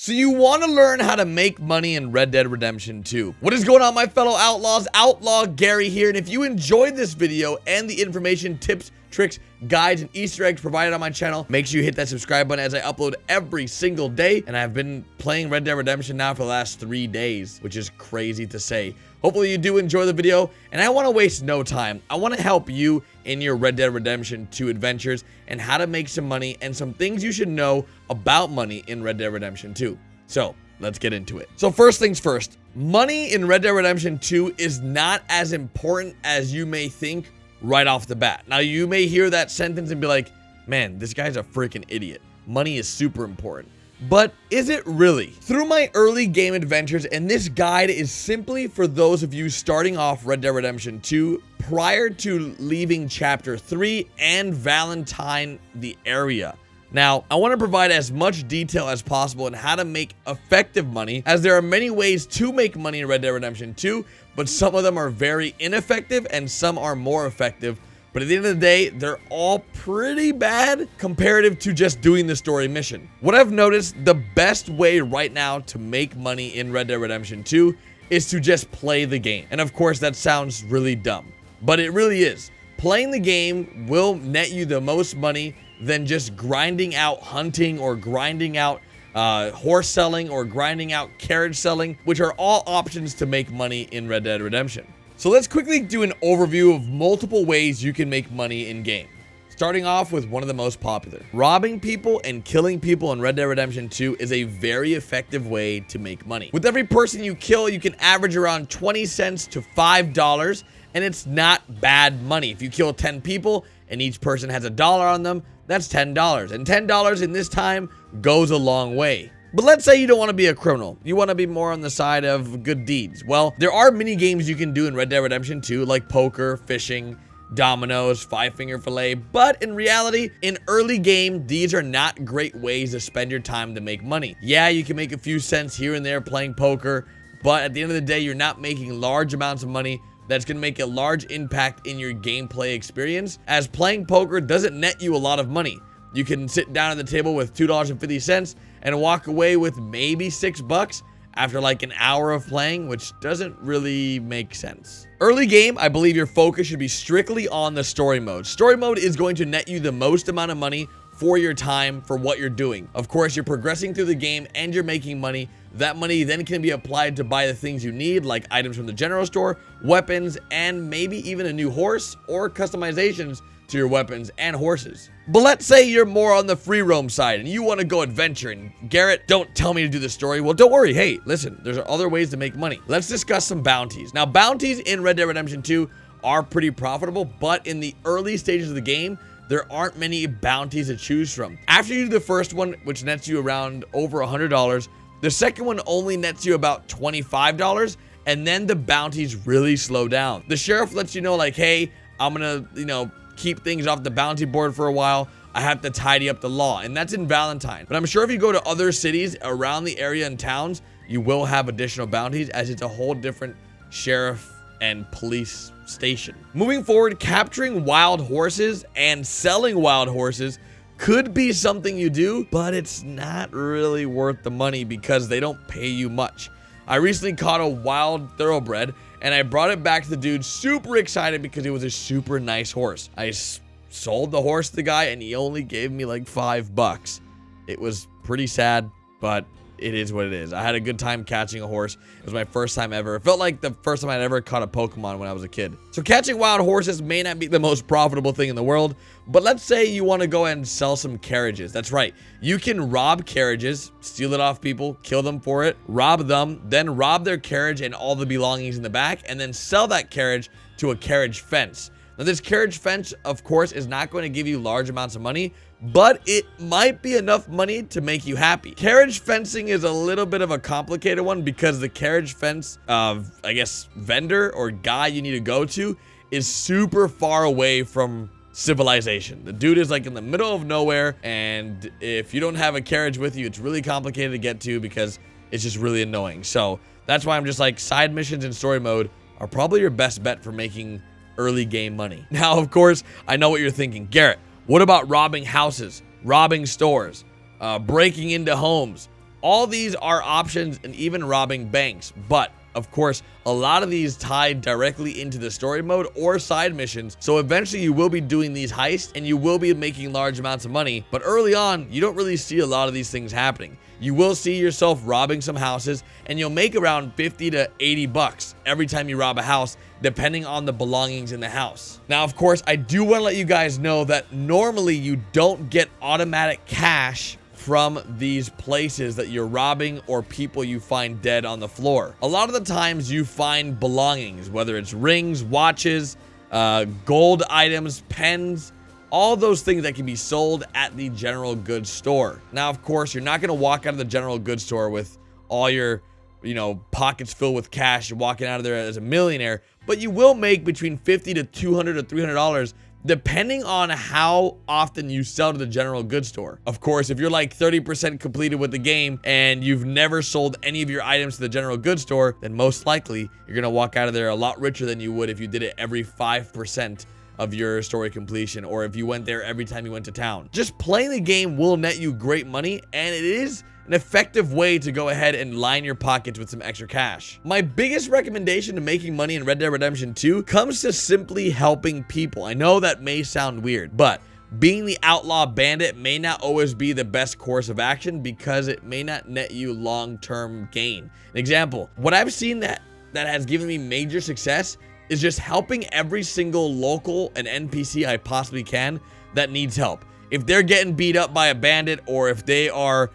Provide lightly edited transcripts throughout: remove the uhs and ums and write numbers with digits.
So you want to learn how to make money in Red Dead Redemption 2. What is going on, my fellow outlaws? Outlaw Gary here, and if you enjoyed this video and the information, tips, tricks, guides, and Easter eggs provided on my channel, make sure you hit that subscribe button as I upload every single day. And I've been playing Red Dead Redemption now for the last 3 days, which is crazy to say. Hopefully you do enjoy the video, and I want to waste no time. I want to help you in your Red Dead Redemption 2 adventures and how to make some money and some things you should know about money in Red Dead Redemption 2. So let's get into it. So first things first, money in Red Dead Redemption 2 is not as important as you may think right off the bat. Now you may hear that sentence and be like, man, this guy's a freaking idiot. Money is super important. But is it really? Through my early game adventures, and this guide is simply for those of you starting off Red Dead Redemption 2 prior to leaving Chapter 3 and Valentine the area. Now, I want to provide as much detail as possible on how to make effective money, as there are many ways to make money in Red Dead Redemption 2, but some of them are very ineffective and some are more effective. But at the end of the day, they're all pretty bad comparative to just doing the story mission. What I've noticed, the best way right now to make money in Red Dead Redemption 2 is to just play the game. And of course, that sounds really dumb, but it really is. Playing the game will net you the most money than just grinding out hunting or grinding out horse selling or grinding out carriage selling, which are all options to make money in Red Dead Redemption. So let's quickly do an overview of multiple ways you can make money in game. Starting off with one of the most popular. Robbing people and killing people in Red Dead Redemption 2 is a very effective way to make money. With every person you kill, you can average around 20 cents to $5, and it's not bad money. If you kill 10 people and each person has $1 on them, that's $10. And $10 in this time goes a long way. But let's say you don't want to be a criminal. You want to be more on the side of good deeds. Well, there are mini games you can do in Red Dead Redemption 2, like poker, fishing, dominoes, five-finger fillet. But in reality, in early game, these are not great ways to spend your time to make money. Yeah, you can make a few cents here and there playing poker, but at the end of the day, you're not making large amounts of money that's going to make a large impact in your gameplay experience, as playing poker doesn't net you a lot of money. You can sit down at the table with $2.50 and walk away with maybe $6 after like an hour of playing, which doesn't really make sense. Early game, I believe your focus should be strictly on the story mode. Story mode is going to net you the most amount of money for your time for what you're doing. Of course, you're progressing through the game and you're making money. That money then can be applied to buy the things you need, like items from the general store, weapons, and maybe even a new horse or customizations to your weapons and horses. But let's say you're more on the free roam side and you want to go adventure, and Garrett, don't tell me to do the story. Well, don't worry. Hey, listen, there's other ways to make money. Let's discuss some bounties. Now, bounties in Red Dead Redemption 2 are pretty profitable, but in the early stages of the game, there aren't many bounties to choose from. After you do the first one, which nets you around over $100, the second one only nets you about $25, and then the bounties really slow down. The sheriff lets you know, like, hey, I'm gonna, keep things off the bounty board for a while. I have to tidy up the law, and that's in Valentine. But I'm sure if you go to other cities around the area and towns, you will have additional bounties, as it's a whole different sheriff and police station. Moving forward, capturing wild horses and selling wild horses could be something you do, but it's not really worth the money because they don't pay you much. I recently caught a wild thoroughbred and I brought it back to the dude super excited because it was a super nice horse. I sold the horse to the guy and he only gave me like $5. It was pretty sad, but it is what it is. I had a good time catching a horse. It was my first time ever. It felt like the first time I'd ever caught a Pokemon when I was a kid. So catching wild horses may not be the most profitable thing in the world, but let's say you want to go and sell some carriages. That's right. You can rob carriages, steal it off people, kill them for it, rob them, then rob their carriage and all the belongings in the back, and then sell that carriage to a carriage fence. Now, this carriage fence, of course, is not going to give you large amounts of money, but it might be enough money to make you happy. Carriage fencing is a little bit of a complicated one because the carriage fence, vendor or guy you need to go to is super far away from civilization. The dude is like in the middle of nowhere, and if you don't have a carriage with you, it's really complicated to get to because it's just really annoying. So that's why I'm just like, side missions in story mode are probably your best bet for making early game money. Now, of course, I know what you're thinking. Garrett, what about robbing houses, robbing stores, breaking into homes, All these are options, and even robbing banks. But of course, a lot of these tie directly into the story mode or side missions. So eventually you will be doing these heists and you will be making large amounts of money. But early on, you don't really see a lot of these things happening. You will see yourself robbing some houses and you'll make around 50 to 80 bucks every time you rob a house, depending on the belongings in the house. Now, of course, I do want to let you guys know that normally you don't get automatic cash from these places that you're robbing or people you find dead on the floor. A lot of the times you find belongings, whether it's rings, watches, gold items, pens, all those things that can be sold at the general goods store. Now, of course, you're not going to walk out of the general goods store with all your, pockets filled with cash and walking out of there as a millionaire, but you will make between $50 to $200 to $300 depending on how often you sell to the general goods store. Of course, if you're like 30% completed with the game and you've never sold any of your items to the general goods store, then most likely you're gonna walk out of there a lot richer than you would if you did it every 5% of your story completion, or if you went there every time you went to town. Just playing the game will net you great money, and it is an effective way to go ahead and line your pockets with some extra cash. My biggest recommendation to making money in Red Dead Redemption 2 comes to simply helping people. I know that may sound weird, but being the outlaw bandit may not always be the best course of action because it may not net you long-term gain. An example, what I've seen that has given me major success is just helping every single local and NPC I possibly can that needs help. If they're getting beat up by a bandit or if they are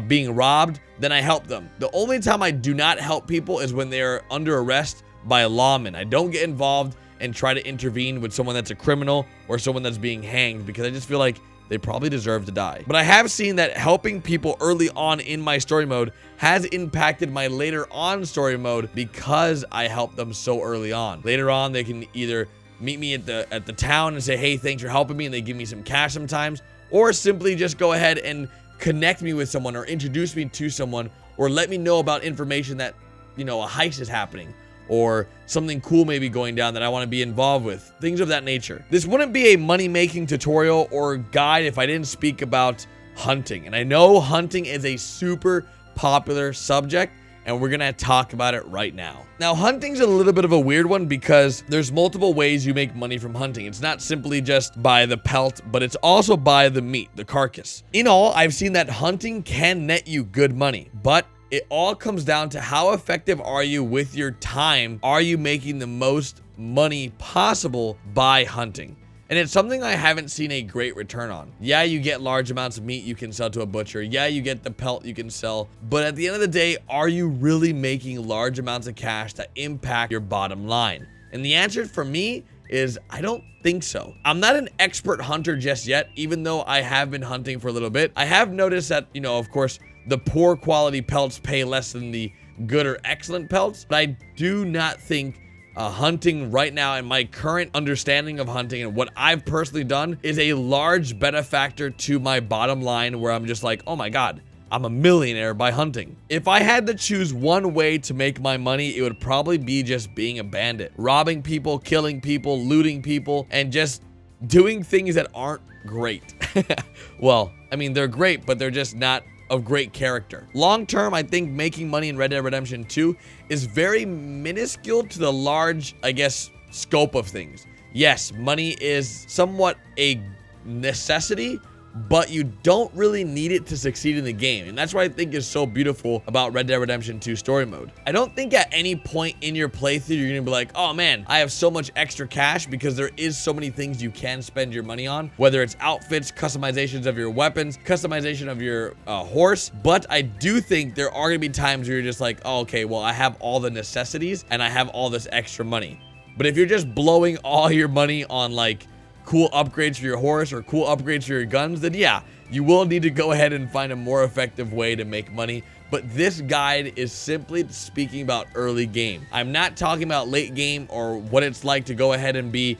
being robbed, then I help them. The only time I do not help people is when they're under arrest by a lawman. I don't get involved and try to intervene with someone that's a criminal or someone that's being hanged because I just feel like they probably deserve to die. But I have seen that helping people early on in my story mode has impacted my later on story mode because I helped them so early on. Later on, they can either meet me at the town and say, hey, thanks for helping me, and they give me some cash sometimes, or simply just go ahead and connect me with someone or introduce me to someone or let me know about information that, a heist is happening or something cool may be going down that I want to be involved with, things of that nature. This wouldn't be a money-making tutorial or guide if I didn't speak about hunting. And I know hunting is a super popular subject, and we're gonna talk about it right now. Now, hunting's a little bit of a weird one because there's multiple ways you make money from hunting. It's not simply just by the pelt, but it's also by the meat, the carcass. In all, I've seen that hunting can net you good money, but it all comes down to how effective are you with your time? Are you making the most money possible by hunting? And it's something I haven't seen a great return on. Yeah, you get large amounts of meat you can sell to a butcher. Yeah, you get the pelt you can sell. But at the end of the day, are you really making large amounts of cash that impact your bottom line? And the answer for me is I don't think so. I'm not an expert hunter just yet, even though I have been hunting for a little bit. I have noticed that, of course, the poor quality pelts pay less than the good or excellent pelts. But I do not think hunting right now, and my current understanding of hunting and what I've personally done, is a large benefactor to my bottom line where I'm just like, oh my God, I'm a millionaire by hunting. If I had to choose one way to make my money, it would probably be just being a bandit, robbing people, killing people, looting people, and just doing things that aren't great. Well, I mean, they're great, but they're just not of great character. Long term, I think making money in Red Dead Redemption 2 is very minuscule to the large, scope of things. Yes, money is somewhat a necessity, but you don't really need it to succeed in the game. And that's what I think is so beautiful about Red Dead Redemption 2 story mode. I don't think at any point in your playthrough you're gonna be like, oh man, I have so much extra cash, because there is so many things you can spend your money on, whether it's outfits, customizations of your weapons, customization of your horse. But I do think there are gonna be times where you're just like, oh, okay, well, I have all the necessities and I have all this extra money. But if you're just blowing all your money on cool upgrades for your horse or cool upgrades for your guns, then yeah, you will need to go ahead and find a more effective way to make money. But this guide is simply speaking about early game. I'm not talking about late game or what it's like to go ahead and be,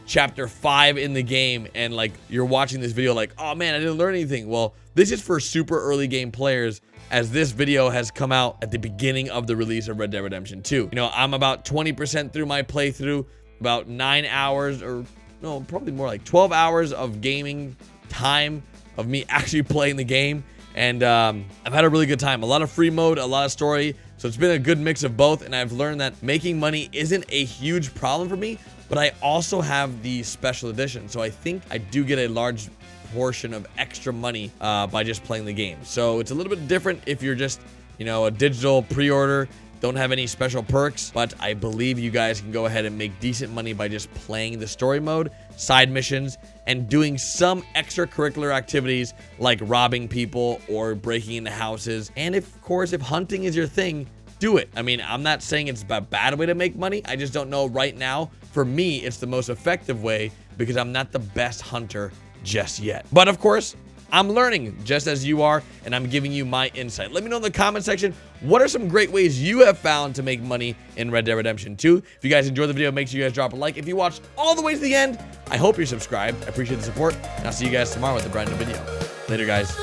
chapter 5 in the game and you're watching this video like, oh man, I didn't learn anything. Well, this is for super early game players, as this video has come out at the beginning of the release of Red Dead Redemption 2. I'm about 20% through my playthrough, about 9 hours, or no, probably more like 12 hours of gaming time of me actually playing the game. And I've had a really good time. A lot of free mode, a lot of story. So it's been a good mix of both. And I've learned that making money isn't a huge problem for me, but I also have the special edition. So I think I do get a large portion of extra money by just playing the game. So it's a little bit different if you're just, you know, a digital pre-order, don't have any special perks, but I believe you guys can go ahead and make decent money by just playing the story mode, side missions, and doing some extracurricular activities like robbing people or breaking into houses. And of course, if hunting is your thing, do it. I mean, I'm not saying it's a bad way to make money. I just don't know right now. For me, it's the most effective way because I'm not the best hunter just yet. But of course, I'm learning just as you are, and I'm giving you my insight. Let me know in the comment section, what are some great ways you have found to make money in Red Dead Redemption 2? If you guys enjoyed the video, make sure you guys drop a like. If you watched all the way to the end, I hope you're subscribed. I appreciate the support, and I'll see you guys tomorrow with a brand new video. Later, guys.